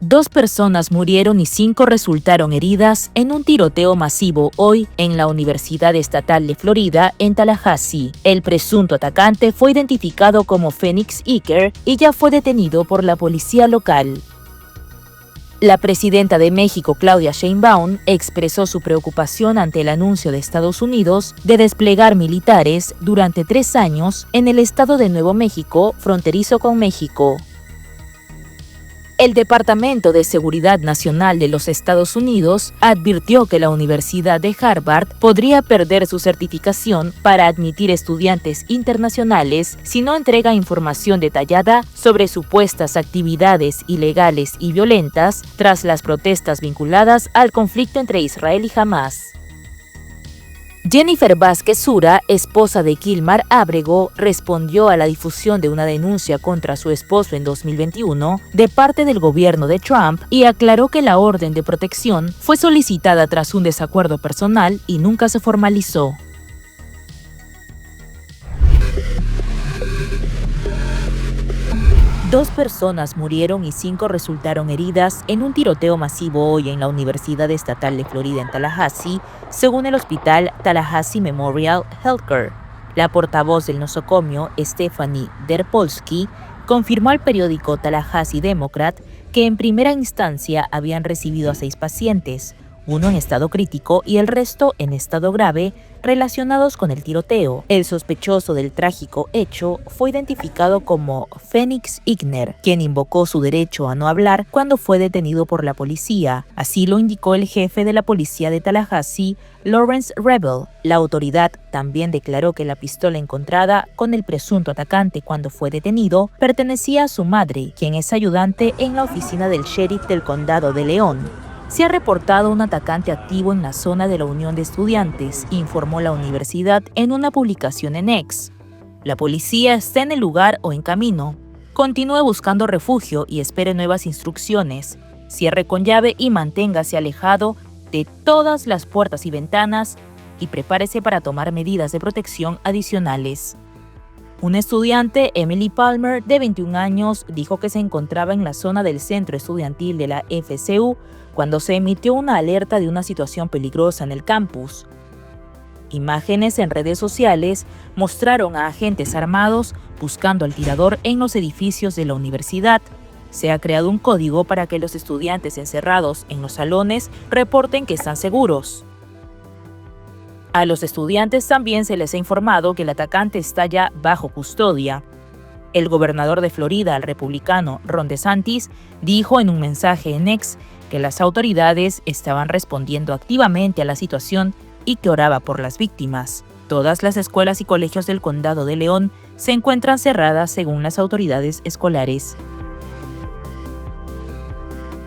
2 personas murieron y 5 resultaron heridas en un tiroteo masivo hoy en la Universidad Estatal de Florida en Tallahassee. El presunto atacante fue identificado como Phoenix Iker y ya fue detenido por la policía local. La presidenta de México, Claudia Sheinbaum, expresó su preocupación ante el anuncio de Estados Unidos de desplegar militares durante 3 años en el estado de Nuevo México, fronterizo con México. El Departamento de Seguridad Nacional de los Estados Unidos advirtió que la Universidad de Harvard podría perder su certificación para admitir estudiantes internacionales si no entrega información detallada sobre supuestas actividades ilegales y violentas tras las protestas vinculadas al conflicto entre Israel y Hamás. Jennifer Vázquez Sura, esposa de Kilmar Ábrego, respondió a la difusión de una denuncia contra su esposo en 2021 de parte del gobierno de Trump y aclaró que la orden de protección fue solicitada tras un desacuerdo personal y nunca se formalizó. Dos personas murieron y 5 resultaron heridas en un tiroteo masivo hoy en la Universidad Estatal de Florida en Tallahassee, según el hospital Tallahassee Memorial Healthcare. La portavoz del nosocomio, Stephanie Derpolsky, confirmó al periódico Tallahassee Democrat que en primera instancia habían recibido a 6 pacientes, uno en estado crítico y el resto en estado grave, relacionados con el tiroteo. El sospechoso del trágico hecho fue identificado como Phoenix Iker, quien invocó su derecho a no hablar cuando fue detenido por la policía. Así lo indicó el jefe de la policía de Tallahassee, Lawrence Rebel. La autoridad también declaró que la pistola encontrada con el presunto atacante cuando fue detenido pertenecía a su madre, quien es ayudante en la oficina del sheriff del condado de León. Se ha reportado un atacante activo en la zona de la Unión de Estudiantes, informó la universidad en una publicación en X. La policía está en el lugar o en camino. Continúe buscando refugio y espere nuevas instrucciones. Cierre con llave y manténgase alejado de todas las puertas y ventanas y prepárese para tomar medidas de protección adicionales. Un estudiante, Emily Palmer, de 21 años, dijo que se encontraba en la zona del centro estudiantil de la FCU cuando se emitió una alerta de una situación peligrosa en el campus. Imágenes en redes sociales mostraron a agentes armados buscando al tirador en los edificios de la universidad. Se ha creado un código para que los estudiantes encerrados en los salones reporten que están seguros. A los estudiantes también se les ha informado que el atacante está ya bajo custodia. El gobernador de Florida, el republicano Ron DeSantis, dijo en un mensaje en X que las autoridades estaban respondiendo activamente a la situación y que oraba por las víctimas. Todas las escuelas y colegios del condado de León se encuentran cerradas según las autoridades escolares.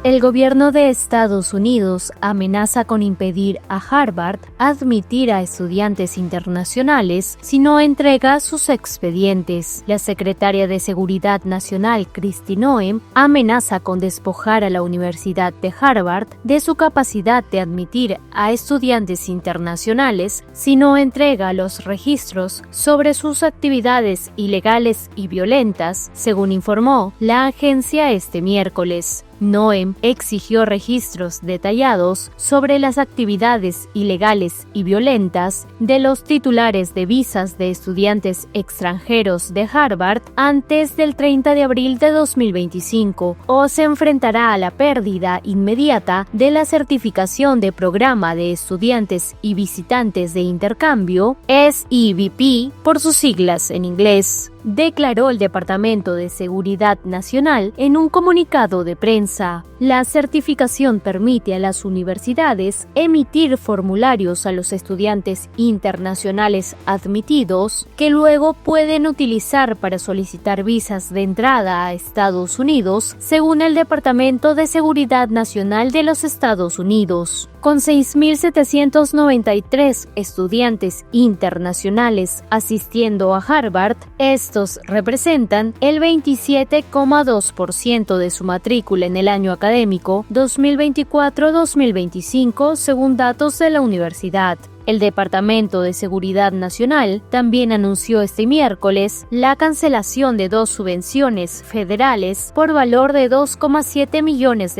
El gobierno de Estados Unidos amenaza con impedir a Harvard admitir a estudiantes internacionales si no entrega sus expedientes. La secretaria de Seguridad Nacional, Kristi Noem, amenaza con despojar a la Universidad de Harvard de su capacidad de admitir a estudiantes internacionales si no entrega los registros sobre sus actividades ilegales y violentas, según informó la agencia este miércoles. Noem exigió registros detallados sobre las actividades ilegales y violentas de los titulares de visas de estudiantes extranjeros de Harvard antes del 30 de abril de 2025 o se enfrentará a la pérdida inmediata de la certificación de Programa de Estudiantes y Visitantes de Intercambio, SEVP por sus siglas en inglés, declaró el Departamento de Seguridad Nacional en un comunicado de prensa. La certificación permite a las universidades emitir formularios a los estudiantes internacionales admitidos que luego pueden utilizar para solicitar visas de entrada a Estados Unidos, según el Departamento de Seguridad Nacional de los Estados Unidos. Con 6.793 estudiantes internacionales asistiendo a Harvard, estos representan el 27,2% de su matrícula en el año académico 2024-2025, según datos de la universidad. El Departamento de Seguridad Nacional también anunció este miércoles la cancelación de 2 subvenciones federales por valor de $2,7 millones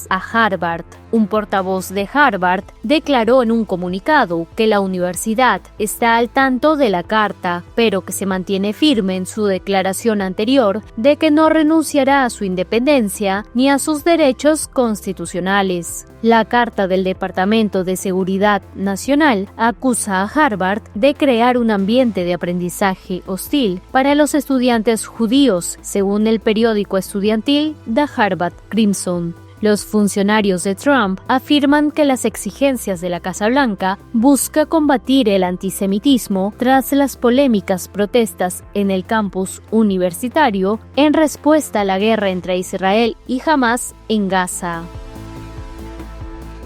a Harvard. Un portavoz de Harvard declaró en un comunicado que la universidad está al tanto de la carta, pero que se mantiene firme en su declaración anterior de que no renunciará a su independencia ni a sus derechos constitucionales. La carta del Departamento de Seguridad Nacional acusa a Harvard de crear un ambiente de aprendizaje hostil para los estudiantes judíos, según el periódico estudiantil The Harvard Crimson. Los funcionarios de Trump afirman que las exigencias de la Casa Blanca busca combatir el antisemitismo tras las polémicas protestas en el campus universitario en respuesta a la guerra entre Israel y Hamás en Gaza.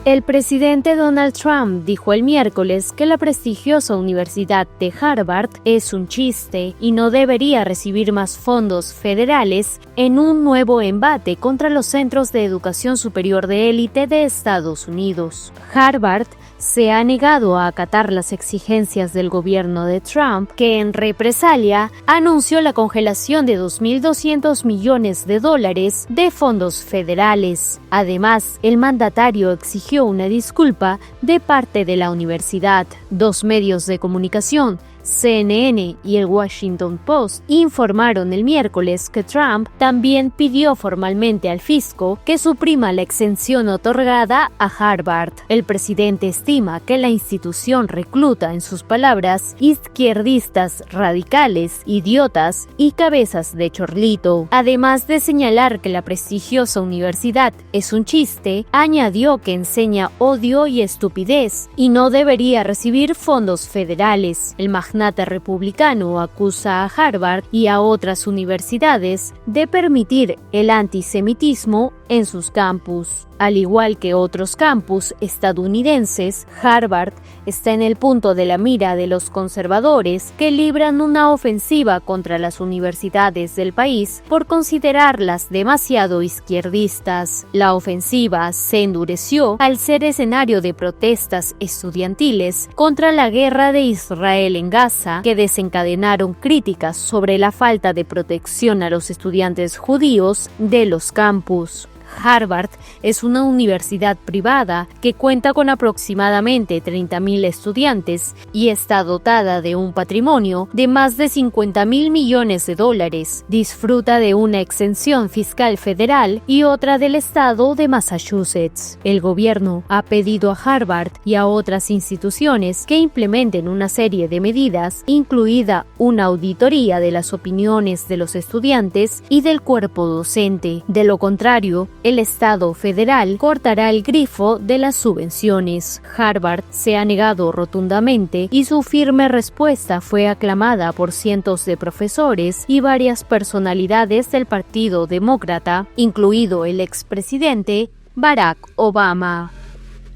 El presidente Donald Trump dijo el miércoles que la prestigiosa Universidad de Harvard es un chiste y no debería recibir más fondos federales en un nuevo embate contra los centros de educación superior de élite de Estados Unidos. Harvard se ha negado a acatar las exigencias del gobierno de Trump, que en represalia anunció la congelación de $2.200 millones de fondos federales. Además, el mandatario exigió una disculpa de parte de la universidad. 2 medios de comunicación, CNN y el Washington Post, informaron el miércoles que Trump también pidió formalmente al fisco que suprima la exención otorgada a Harvard. El presidente estima que la institución recluta, en sus palabras, izquierdistas radicales, idiotas y cabezas de chorlito. Además de señalar que la prestigiosa universidad es un chiste, añadió que enseña odio y estupidez y no debería recibir fondos federales. El magnate republicano acusa a Harvard y a otras universidades de permitir el antisemitismo en sus campus. Al igual que otros campus estadounidenses, Harvard está en el punto de la mira de los conservadores que libran una ofensiva contra las universidades del país por considerarlas demasiado izquierdistas. La ofensiva se endureció al ser escenario de protestas estudiantiles contra la guerra de Israel en Gaza, que desencadenaron críticas sobre la falta de protección a los estudiantes judíos de los campus. Harvard es una universidad privada que cuenta con aproximadamente 30.000 estudiantes y está dotada de un patrimonio de más de $50.000 millones. Disfruta de una exención fiscal federal y otra del estado de Massachusetts. El gobierno ha pedido a Harvard y a otras instituciones que implementen una serie de medidas, incluida una auditoría de las opiniones de los estudiantes y del cuerpo docente. De lo contrario, el Estado federal cortará el grifo de las subvenciones. Harvard se ha negado rotundamente y su firme respuesta fue aclamada por cientos de profesores y varias personalidades del Partido Demócrata, incluido el expresidente Barack Obama.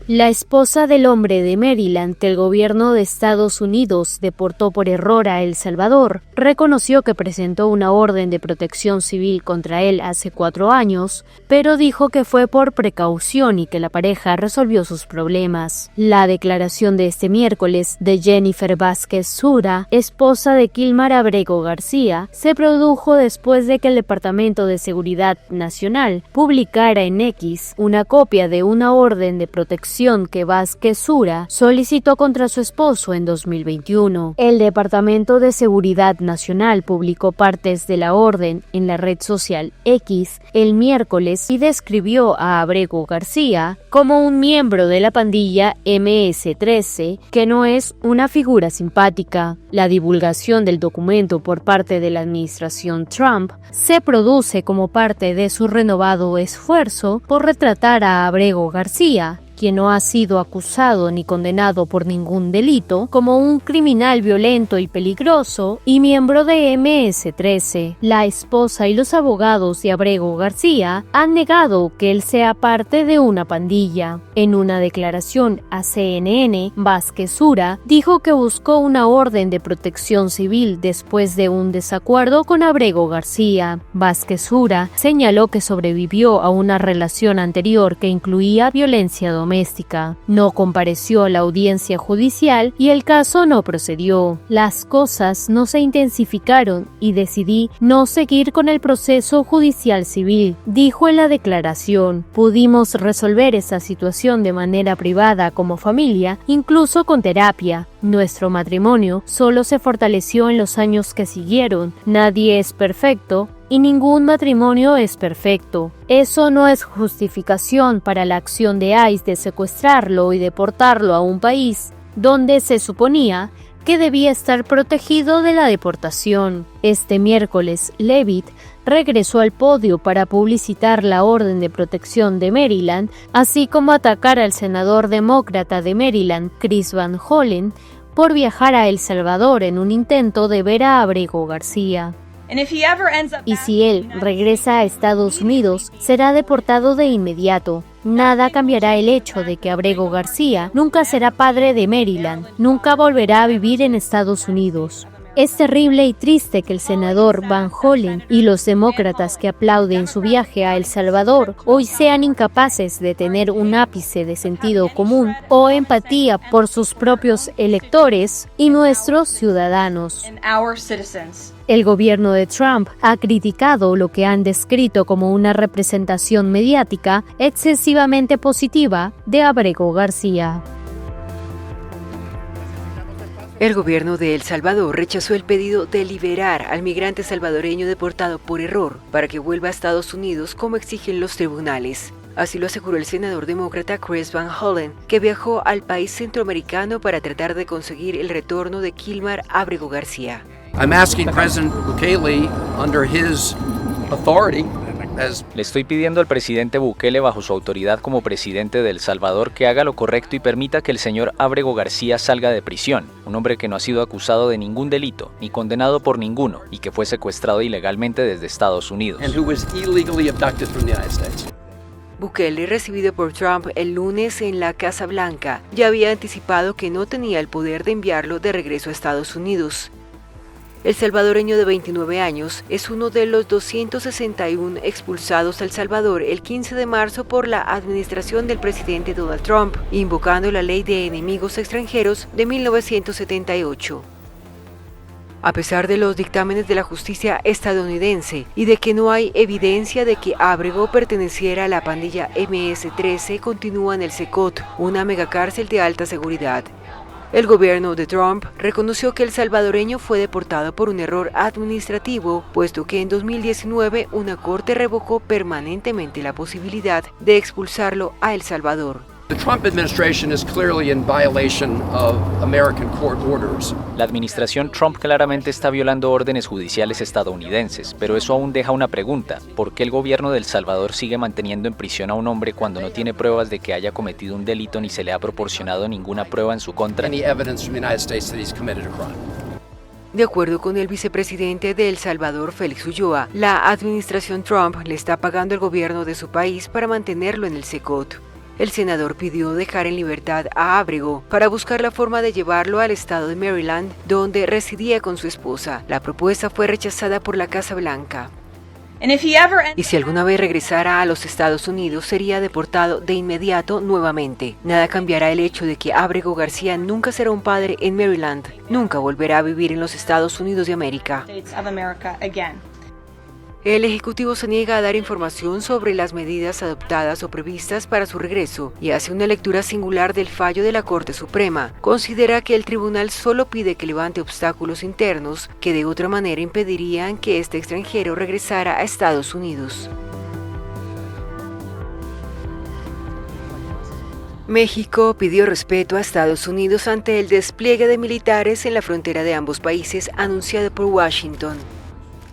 La esposa del hombre de Maryland que el gobierno de Estados Unidos deportó por error a El Salvador reconoció que presentó una orden de protección civil contra él hace 4 años, pero dijo que fue por precaución y que la pareja resolvió sus problemas. La declaración de este miércoles de Jennifer Vázquez Sura, esposa de Kilmar Abrego García, se produjo después de que el Departamento de Seguridad Nacional publicara en X una copia de una orden de protección que Vázquez Sura solicitó contra su esposo en 2021. El Departamento de Seguridad Nacional publicó partes de la orden en la red social X el miércoles y describió a Abrego García como un miembro de la pandilla MS-13, que no es una figura simpática. La divulgación del documento por parte de la administración Trump se produce como parte de su renovado esfuerzo por retratar a Abrego García, quien no ha sido acusado ni condenado por ningún delito, como un criminal violento y peligroso y miembro de MS-13. La esposa y los abogados de Abrego García han negado que él sea parte de una pandilla. En una declaración a CNN, Vázquez Sura dijo que buscó una orden de protección civil después de un desacuerdo con Abrego García. Vázquez Sura señaló que sobrevivió a una relación anterior que incluía violencia doméstica. doméstica. No compareció a la audiencia judicial y el caso no procedió. Las cosas no se intensificaron y decidí no seguir con el proceso judicial civil, dijo en la declaración. Pudimos resolver esa situación de manera privada como familia, incluso con terapia. Nuestro matrimonio solo se fortaleció en los años que siguieron. Nadie es perfecto y ningún matrimonio es perfecto. Eso no es justificación para la acción de ICE de secuestrarlo y deportarlo a un país donde se suponía que debía estar protegido de la deportación. Este miércoles, Leavitt regresó al podio para publicitar la orden de protección de Maryland, así como atacar al senador demócrata de Maryland, Chris Van Hollen, por viajar a El Salvador en un intento de ver a Abrego García. Y si él regresa a Estados Unidos, será deportado de inmediato. Nada cambiará el hecho de que Abrego García nunca será padre de Maryland, nunca volverá a vivir en Estados Unidos. Es terrible y triste que el senador Van Hollen y los demócratas que aplauden su viaje a El Salvador hoy sean incapaces de tener un ápice de sentido común o empatía por sus propios electores y nuestros ciudadanos. El gobierno de Trump ha criticado lo que han descrito como una representación mediática excesivamente positiva de Abrego García. El gobierno de El Salvador rechazó el pedido de liberar al migrante salvadoreño deportado por error para que vuelva a Estados Unidos como exigen los tribunales. Así lo aseguró el senador demócrata Chris Van Hollen, que viajó al país centroamericano para tratar de conseguir el retorno de Kilmar Abrego García. I'm asking President Bukele, under his authority, Le estoy pidiendo al presidente Bukele, bajo su autoridad como presidente de El Salvador, que haga lo correcto y permita que el señor Abrego García salga de prisión, un hombre que no ha sido acusado de ningún delito, ni condenado por ninguno, y que fue secuestrado ilegalmente desde Estados Unidos. Bukele, recibido por Trump el lunes en la Casa Blanca, ya había anticipado que no tenía el poder de enviarlo de regreso a Estados Unidos. El salvadoreño de 29 años es uno de los 261 expulsados a El Salvador el 15 de marzo por la administración del presidente Donald Trump, invocando la Ley de Enemigos Extranjeros de 1978. A pesar de los dictámenes de la justicia estadounidense y de que no hay evidencia de que Abrego perteneciera a la pandilla MS-13, continúa en el Secot, una megacárcel de alta seguridad. El gobierno de Trump reconoció que el salvadoreño fue deportado por un error administrativo, puesto que en 2019 una corte revocó permanentemente la posibilidad de expulsarlo a El Salvador. The Trump administration is clearly in violation of American court orders. La administración Trump claramente está violando órdenes judiciales estadounidenses, pero eso aún deja una pregunta: ¿por qué el gobierno de El Salvador sigue manteniendo en prisión a un hombre cuando no tiene pruebas de que haya cometido un delito ni se le ha proporcionado ninguna prueba en su contra? Any evidence from the United States that he's committed a crime. De acuerdo con el vicepresidente de El Salvador, Félix Ulloa, la administración Trump le está pagando al gobierno de su país para mantenerlo en el Secot. El senador pidió dejar en libertad a Abrego para buscar la forma de llevarlo al estado de Maryland, donde residía con su esposa. La propuesta fue rechazada por la Casa Blanca. Y si alguna vez regresara a los Estados Unidos, sería deportado de inmediato nuevamente. Nada cambiará el hecho de que Abrego García nunca será un padre en Maryland, nunca volverá a vivir en los Estados Unidos de América. El Ejecutivo se niega a dar información sobre las medidas adoptadas o previstas para su regreso y hace una lectura singular del fallo de la Corte Suprema. Considera que el tribunal solo pide que levante obstáculos internos que de otra manera impedirían que este extranjero regresara a Estados Unidos. México pidió respeto a Estados Unidos ante el despliegue de militares en la frontera de ambos países anunciado por Washington.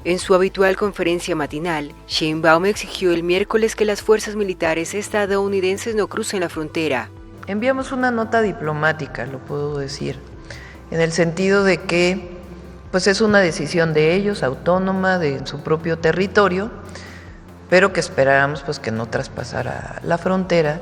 En su habitual conferencia matinal, Sheinbaum exigió el miércoles que las fuerzas militares estadounidenses no crucen la frontera. Enviamos una nota diplomática, lo puedo decir, en el sentido de que pues es una decisión de ellos, autónoma, de su propio territorio, pero que esperáramos pues que no traspasara la frontera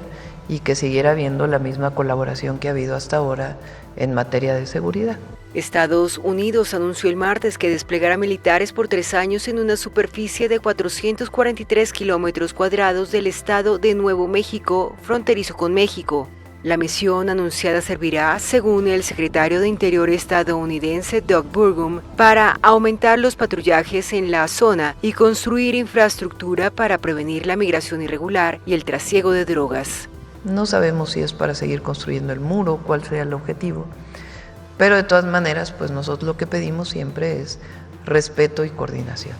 y que siguiera habiendo la misma colaboración que ha habido hasta ahora en materia de seguridad. Estados Unidos anunció el martes que desplegará militares por 3 años en una superficie de 443 kilómetros cuadrados del estado de Nuevo México, fronterizo con México. La misión anunciada servirá, según el secretario de Interior estadounidense Doug Burgum, para aumentar los patrullajes en la zona y construir infraestructura para prevenir la migración irregular y el trasiego de drogas. No sabemos si es para seguir construyendo el muro, cuál sea el objetivo, pero de todas maneras, pues nosotros lo que pedimos siempre es respeto y coordinación.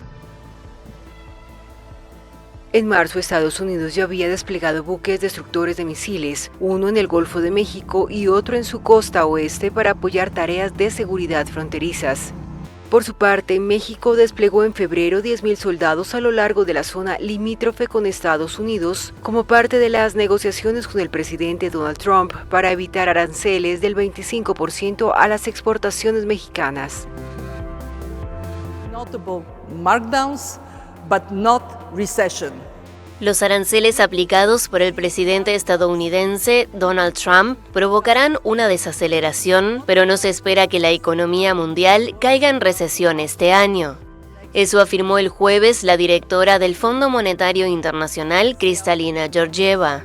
En marzo, Estados Unidos ya había desplegado buques destructores de misiles, uno en el Golfo de México y otro en su costa oeste para apoyar tareas de seguridad fronterizas. Por su parte, México desplegó en febrero 10.000 soldados a lo largo de la zona limítrofe con Estados Unidos, como parte de las negociaciones con el presidente Donald Trump para evitar aranceles del 25% a las exportaciones mexicanas. Notable markdowns, but not recession. Los aranceles aplicados por el presidente estadounidense Donald Trump provocarán una desaceleración, pero no se espera que la economía mundial caiga en recesión este año. Eso afirmó el jueves la directora del Fondo Monetario Internacional, Kristalina Georgieva.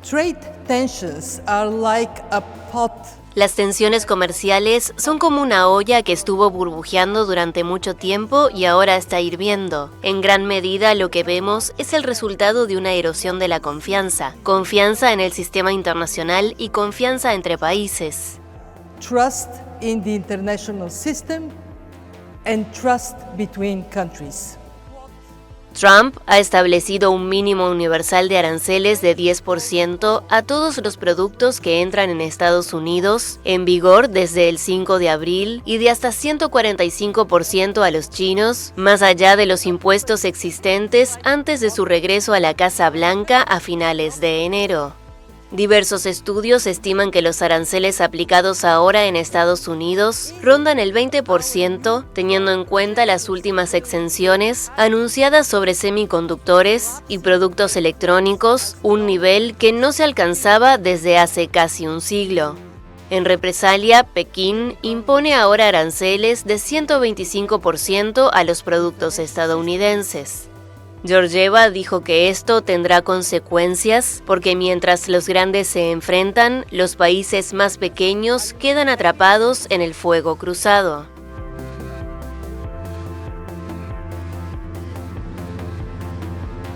Trade tensions are like a pot. Las tensiones comerciales son como una olla que estuvo burbujeando durante mucho tiempo y ahora está hirviendo. En gran medida lo que vemos es el resultado de una erosión de la confianza en el sistema internacional y confianza entre países. Trust in the international system and trust between countries. Trump ha establecido un mínimo universal de aranceles de 10% a todos los productos que entran en Estados Unidos, en vigor desde el 5 de abril, y de hasta 145% a los chinos, más allá de los impuestos existentes antes de su regreso a la Casa Blanca a finales de enero. Diversos estudios estiman que los aranceles aplicados ahora en Estados Unidos rondan el 20%, teniendo en cuenta las últimas exenciones anunciadas sobre semiconductores y productos electrónicos, un nivel que no se alcanzaba desde hace casi un siglo. En represalia, Pekín impone ahora aranceles de 125% a los productos estadounidenses. Georgieva dijo que esto tendrá consecuencias porque mientras los grandes se enfrentan, los países más pequeños quedan atrapados en el fuego cruzado.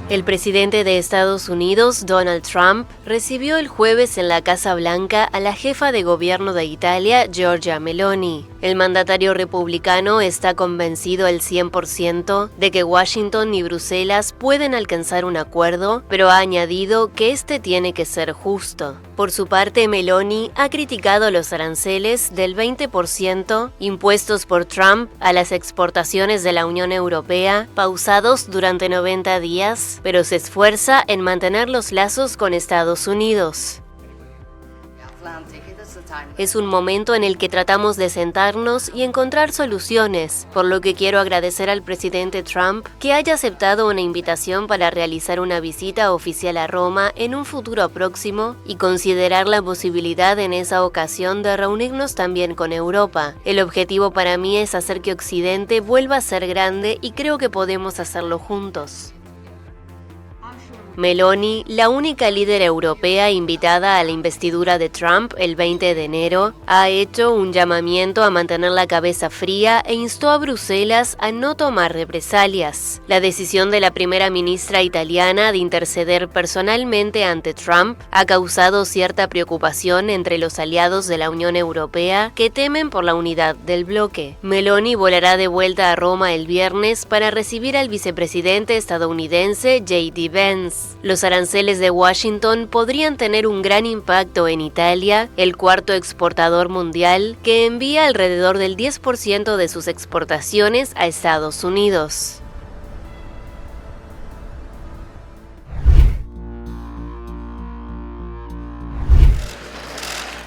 El presidente de Estados Unidos, Donald Trump, recibió el jueves en la Casa Blanca a la jefa de gobierno de Italia, Giorgia Meloni. El mandatario republicano está convencido al 100% de que Washington y Bruselas pueden alcanzar un acuerdo, pero ha añadido que este tiene que ser justo. Por su parte, Meloni ha criticado los aranceles del 20% impuestos por Trump a las exportaciones de la Unión Europea, pausados durante 90 días, pero se esfuerza en mantener los lazos con Estados Unidos. Es un momento en el que tratamos de sentarnos y encontrar soluciones, por lo que quiero agradecer al presidente Trump que haya aceptado una invitación para realizar una visita oficial a Roma en un futuro próximo y considerar la posibilidad en esa ocasión de reunirnos también con Europa. El objetivo para mí es hacer que Occidente vuelva a ser grande y creo que podemos hacerlo juntos. Meloni, la única líder europea invitada a la investidura de Trump el 20 de enero, ha hecho un llamamiento a mantener la cabeza fría e instó a Bruselas a no tomar represalias. La decisión de la primera ministra italiana de interceder personalmente ante Trump ha causado cierta preocupación entre los aliados de la Unión Europea que temen por la unidad del bloque. Meloni volará de vuelta a Roma el viernes para recibir al vicepresidente estadounidense J.D. Vance. Los aranceles de Washington podrían tener un gran impacto en Italia, el cuarto exportador mundial, que envía alrededor del 10% de sus exportaciones a Estados Unidos.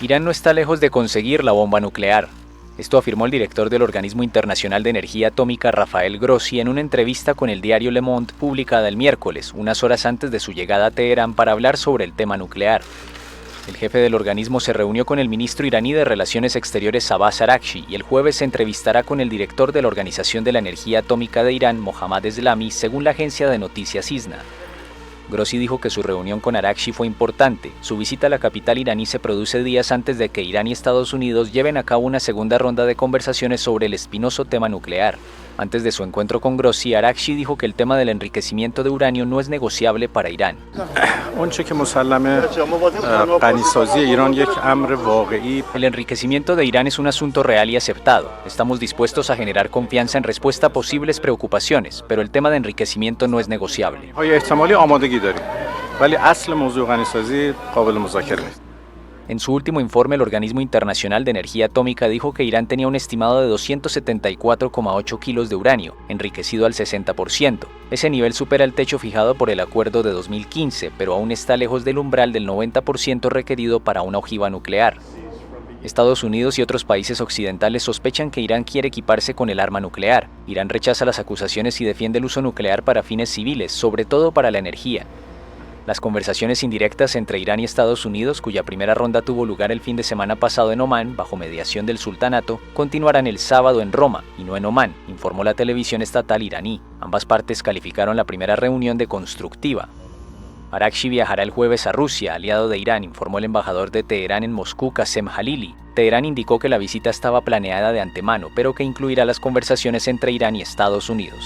Irán no está lejos de conseguir la bomba nuclear. Esto afirmó el director del Organismo Internacional de Energía Atómica, Rafael Grossi, en una entrevista con el diario Le Monde publicada el miércoles, unas horas antes de su llegada a Teherán para hablar sobre el tema nuclear. El jefe del organismo se reunió con el ministro iraní de Relaciones Exteriores Abbas Araghchi y el jueves se entrevistará con el director de la Organización de la Energía Atómica de Irán, Mohammad Eslami, según la agencia de noticias ISNA. Grossi dijo que su reunión con Araghchi fue importante. Su visita a la capital iraní se produce días antes de que Irán y Estados Unidos lleven a cabo una segunda ronda de conversaciones sobre el espinoso tema nuclear. Antes de su encuentro con Grossi, Araghchi dijo que el tema del enriquecimiento de uranio no es negociable para Irán. El enriquecimiento de Irán es un asunto real y aceptado. Estamos dispuestos a generar confianza en respuesta a posibles preocupaciones, pero el tema de enriquecimiento no es negociable. En su último informe, el Organismo Internacional de Energía Atómica dijo que Irán tenía un estimado de 274,8 kilos de uranio, enriquecido al 60%. Ese nivel supera el techo fijado por el acuerdo de 2015, pero aún está lejos del umbral del 90% requerido para una ojiva nuclear. Estados Unidos y otros países occidentales sospechan que Irán quiere equiparse con el arma nuclear. Irán rechaza las acusaciones y defiende el uso nuclear para fines civiles, sobre todo para la energía. Las conversaciones indirectas entre Irán y Estados Unidos, cuya primera ronda tuvo lugar el fin de semana pasado en Omán, bajo mediación del sultanato, continuarán el sábado en Roma y no en Omán, informó la televisión estatal iraní. Ambas partes calificaron la primera reunión de constructiva. Araghchi viajará el jueves a Rusia, aliado de Irán, informó el embajador de Teherán en Moscú, Qasem Khalili. Teherán indicó que la visita estaba planeada de antemano, pero que incluirá las conversaciones entre Irán y Estados Unidos.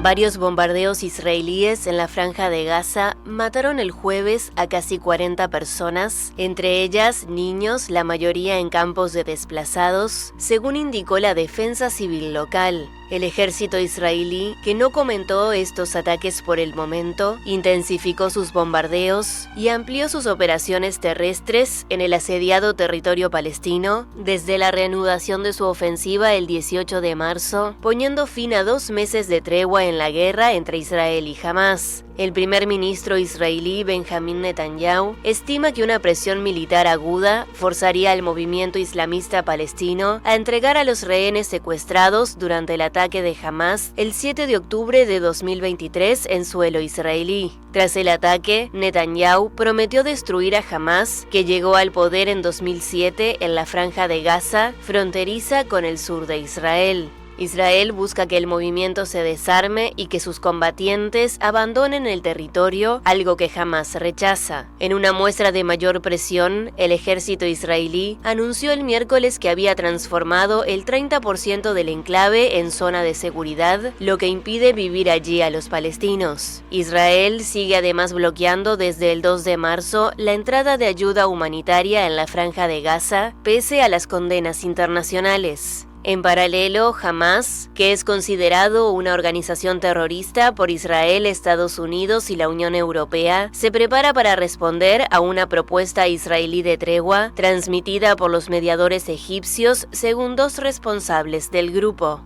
Varios bombardeos israelíes en la Franja de Gaza mataron el jueves a casi 40 personas, entre ellas niños, la mayoría en campos de desplazados, según indicó la Defensa Civil local. El ejército israelí, que no comentó estos ataques por el momento, intensificó sus bombardeos y amplió sus operaciones terrestres en el asediado territorio palestino desde la reanudación de su ofensiva el 18 de marzo, poniendo fin a 2 meses de tregua en la guerra entre Israel y Hamás. El primer ministro israelí Benjamin Netanyahu estima que una presión militar aguda forzaría al movimiento islamista palestino a entregar a los rehenes secuestrados durante el ataque de Hamás el 7 de octubre de 2023 en suelo israelí. Tras el ataque, Netanyahu prometió destruir a Hamás, que llegó al poder en 2007 en la Franja de Gaza, fronteriza con el sur de Israel. Israel busca que el movimiento se desarme y que sus combatientes abandonen el territorio, algo que Hamás rechaza. En una muestra de mayor presión, el ejército israelí anunció el miércoles que había transformado el 30% del enclave en zona de seguridad, lo que impide vivir allí a los palestinos. Israel sigue además bloqueando desde el 2 de marzo la entrada de ayuda humanitaria en la Franja de Gaza, pese a las condenas internacionales. En paralelo, Hamás, que es considerado una organización terrorista por Israel, Estados Unidos y la Unión Europea, se prepara para responder a una propuesta israelí de tregua transmitida por los mediadores egipcios, según 2 responsables del grupo.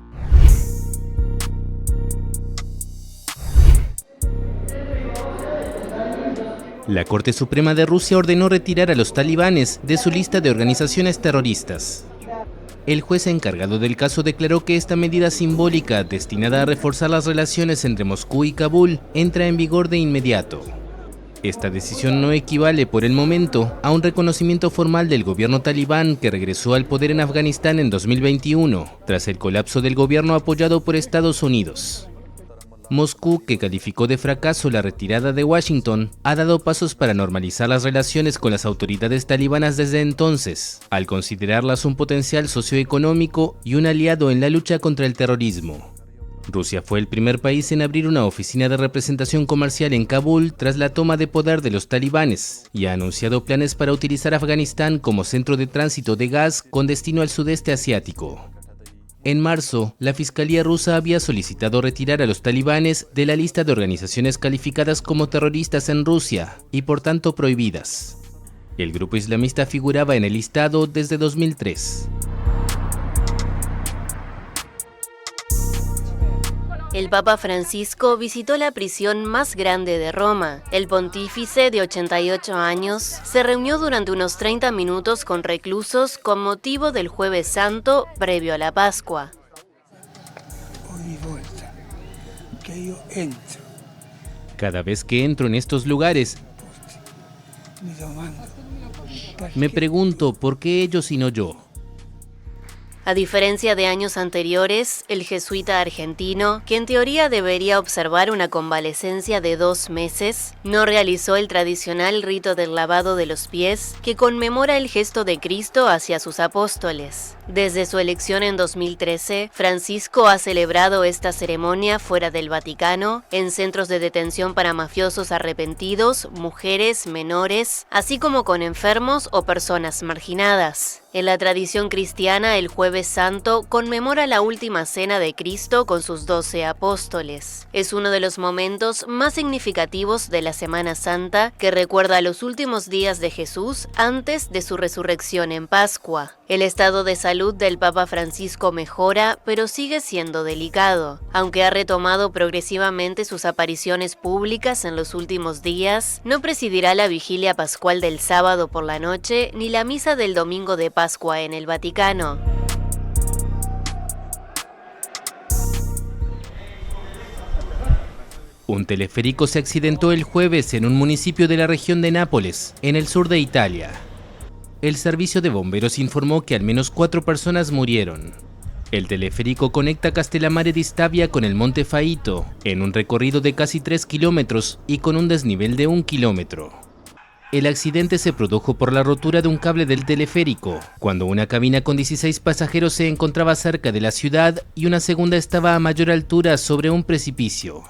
La Corte Suprema de Rusia ordenó retirar a los talibanes de su lista de organizaciones terroristas. El juez encargado del caso declaró que esta medida simbólica, destinada a reforzar las relaciones entre Moscú y Kabul, entra en vigor de inmediato. Esta decisión no equivale por el momento a un reconocimiento formal del gobierno talibán que regresó al poder en Afganistán en 2021, tras el colapso del gobierno apoyado por Estados Unidos. Moscú, que calificó de fracaso la retirada de Washington, ha dado pasos para normalizar las relaciones con las autoridades talibanas desde entonces, al considerarlas un potencial socioeconómico y un aliado en la lucha contra el terrorismo. Rusia fue el primer país en abrir una oficina de representación comercial en Kabul tras la toma de poder de los talibanes y ha anunciado planes para utilizar Afganistán como centro de tránsito de gas con destino al sudeste asiático. En marzo, la Fiscalía rusa había solicitado retirar a los talibanes de la lista de organizaciones calificadas como terroristas en Rusia y por tanto prohibidas. El grupo islamista figuraba en el listado desde 2003. El Papa Francisco visitó la prisión más grande de Roma. El pontífice, de 88 años, se reunió durante unos 30 minutos con reclusos con motivo del Jueves Santo previo a la Pascua. Cada vez que entro en estos lugares, me pregunto por qué ellos y no yo. A diferencia de años anteriores, el jesuita argentino, que en teoría debería observar una convalecencia de 2 meses, no realizó el tradicional rito del lavado de los pies que conmemora el gesto de Cristo hacia sus apóstoles. Desde su elección en 2013, Francisco ha celebrado esta ceremonia fuera del Vaticano, en centros de detención para mafiosos arrepentidos, mujeres, menores, así como con enfermos o personas marginadas. En la tradición cristiana, el Jueves Santo conmemora la última cena de Cristo con sus 12 apóstoles. Es uno de los momentos más significativos de la Semana Santa, que recuerda los últimos días de Jesús antes de su resurrección en Pascua. El estado de salud del Papa Francisco mejora, pero sigue siendo delicado. Aunque ha retomado progresivamente sus apariciones públicas en los últimos días, no presidirá la vigilia pascual del sábado por la noche ni la misa del domingo de Pascua en el Vaticano. Un teleférico se accidentó el jueves en un municipio de la región de Nápoles, en el sur de Italia. El servicio de bomberos informó que al menos 4 personas murieron. El teleférico conecta Castellammare di Stabia con el Monte Faito, en un recorrido de casi 3 kilómetros y con un desnivel de 1 kilómetro. El accidente se produjo por la rotura de un cable del teleférico, cuando una cabina con 16 pasajeros se encontraba cerca de la ciudad y una segunda estaba a mayor altura sobre un precipicio.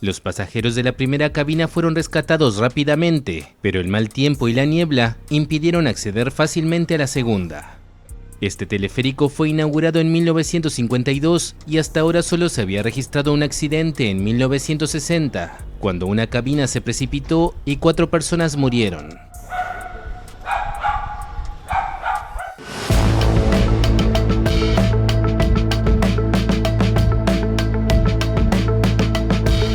Los pasajeros de la primera cabina fueron rescatados rápidamente, pero el mal tiempo y la niebla impidieron acceder fácilmente a la segunda. Este teleférico fue inaugurado en 1952 y hasta ahora solo se había registrado un accidente en 1960, cuando una cabina se precipitó y 4 personas murieron.